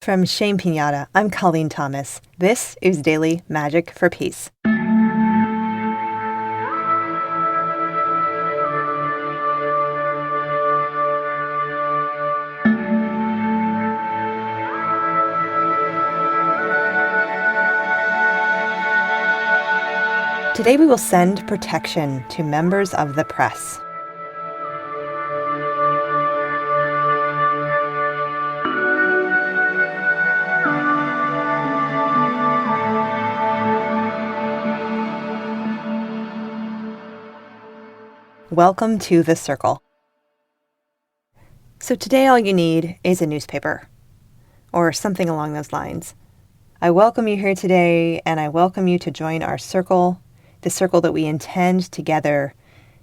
From Shame Pinata, I'm Colleen Thomas. This is Daily Magic for Peace. Today we will send protection to members of the press. Welcome to the circle. So today all you need is a newspaper, or something along those lines. I welcome you here today, and I welcome you to join our circle, the circle that we intend together,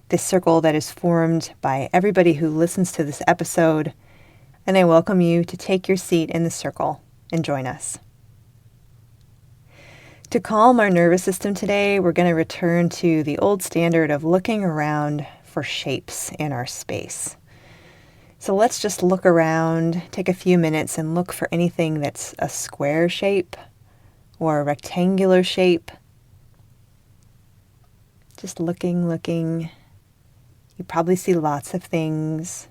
this circle that is formed by everybody who listens to this episode, and I welcome you to take your seat in the circle and join us. To calm our nervous system today, we're going to return to the old standard of looking around for shapes in our space. So let's just look around, take a few minutes and look for anything that's a square shape or a rectangular shape. Just looking. You probably see lots of things,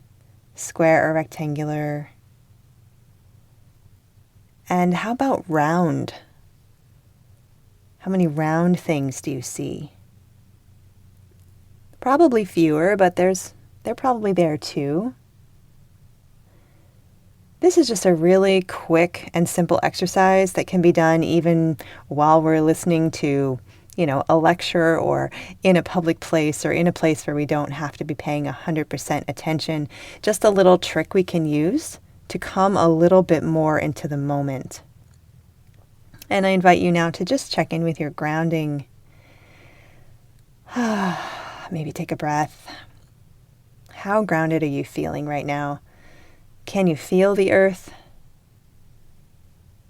square or rectangular. And how about round? How many round things do you see? Probably fewer, but they're probably there too. This is just a really quick and simple exercise that can be done even while we're listening to, a lecture or in a public place or in a place where we don't have to be paying 100% attention. Just a little trick we can use to come a little bit more into the moment. And I invite you now to just check in with your grounding. Maybe take a breath. How grounded are you feeling right now? Can you feel the earth?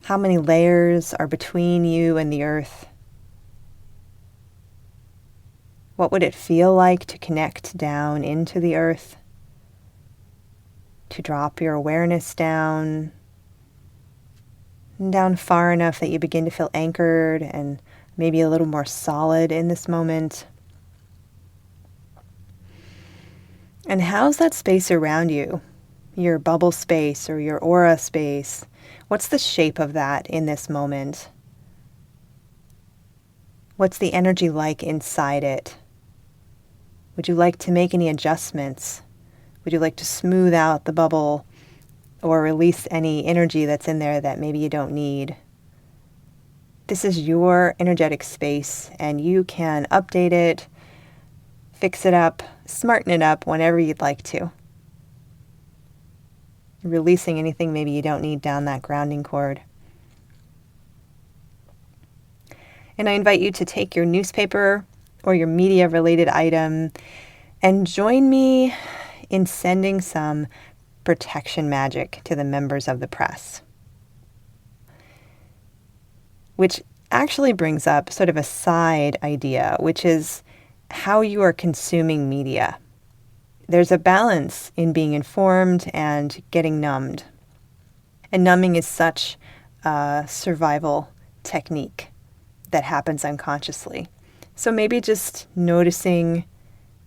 How many layers are between you and the earth? What would it feel like to connect down into the earth? To drop your awareness down far enough that you begin to feel anchored and maybe a little more solid in this moment. And how's that space around you? Your bubble space or your aura space? What's the shape of that in this moment? What's the energy like inside it? Would you like to make any adjustments? Would you like to smooth out the bubble or release any energy that's in there that maybe you don't need? This is your energetic space, and you can update it, fix it up, smarten it up whenever you'd like to. Releasing anything maybe you don't need down that grounding cord. And I invite you to take your newspaper or your media-related item and join me in sending some protection magic to the members of the press. Which actually brings up sort of a side idea, which is how you are consuming media. There's a balance in being informed and getting numbed. And numbing is such a survival technique that happens unconsciously. So maybe just noticing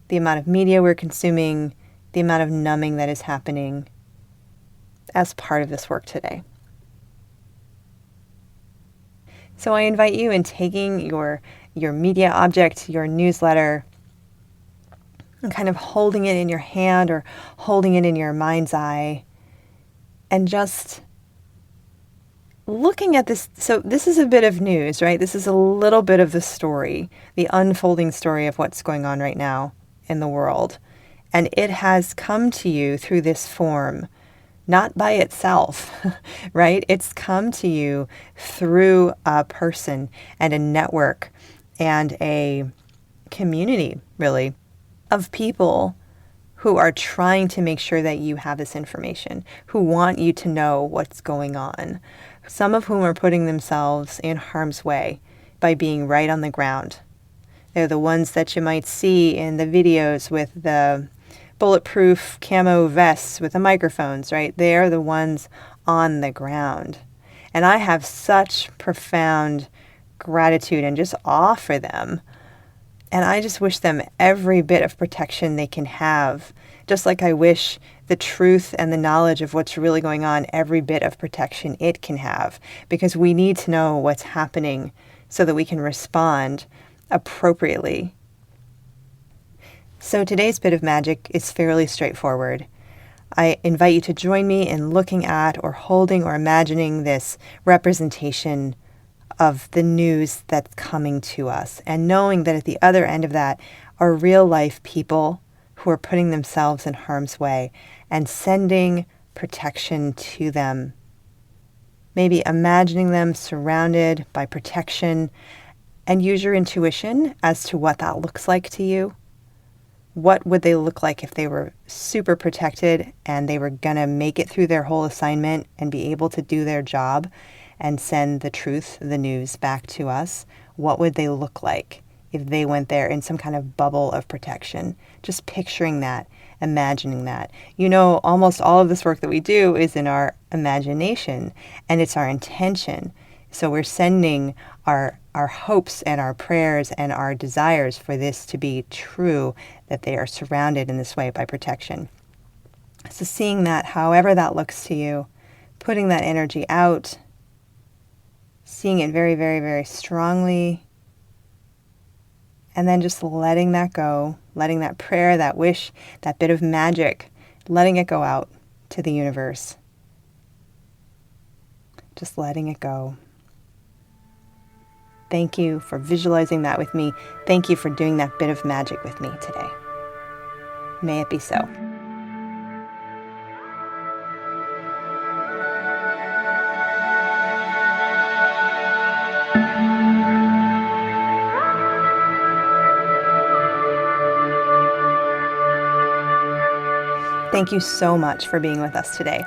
the amount of media we're consuming, the amount of numbing that is happening as part of this work today. So I invite you in taking your media object, your newsletter, and kind of holding it in your hand or holding it in your mind's eye and just looking at this. So this is a bit of news, right? This is a little bit of the story, the unfolding story of what's going on right now in the world. And it has come to you through this form, not by itself, right? It's come to you through a person and a network and a community, really, of people who are trying to make sure that you have this information, who want you to know what's going on, some of whom are putting themselves in harm's way by being right on the ground. They're the ones that you might see in the videos with the bulletproof camo vests with the microphones, right? They're the ones on the ground. And I have such profound gratitude and just awe for them. And I just wish them every bit of protection they can have, just like I wish the truth and the knowledge of what's really going on, every bit of protection it can have, because we need to know what's happening so that we can respond appropriately. So today's bit of magic is fairly straightforward. I invite you to join me in looking at or holding or imagining this representation of the news that's coming to us, and knowing that at the other end of that are real life people who are putting themselves in harm's way and sending protection to them. Maybe imagining them surrounded by protection, and use your intuition as to what that looks like to you. What would they look like if they were super protected and they were going to make it through their whole assignment and be able to do their job and send the truth, the news back to us? What would they look like if they went there in some kind of bubble of protection? Just picturing that, imagining that. You know, almost all of this work that we do is in our imagination, and it's our intention. So we're sending our hopes and our prayers and our desires for this to be true, that they are surrounded in this way by protection. So seeing that, however that looks to you, putting that energy out, seeing it very, very, very strongly, and then just letting that go, letting that prayer, that wish, that bit of magic, letting it go out to the universe. Just letting it go. Thank you for visualizing that with me. Thank you for doing that bit of magic with me today. May it be so. Thank you so much for being with us today.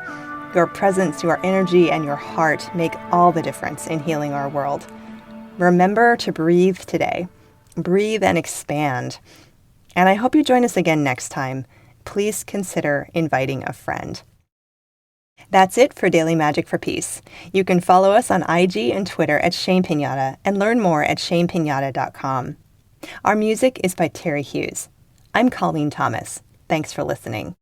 Your presence, your energy, and your heart make all the difference in healing our world. Remember to breathe today. Breathe and expand. And I hope you join us again next time. Please consider inviting a friend. That's it for Daily Magic for Peace. You can follow us on IG and Twitter at Shame Pinata and learn more at shamepinata.com. Our music is by Terry Hughes. I'm Colleen Thomas. Thanks for listening.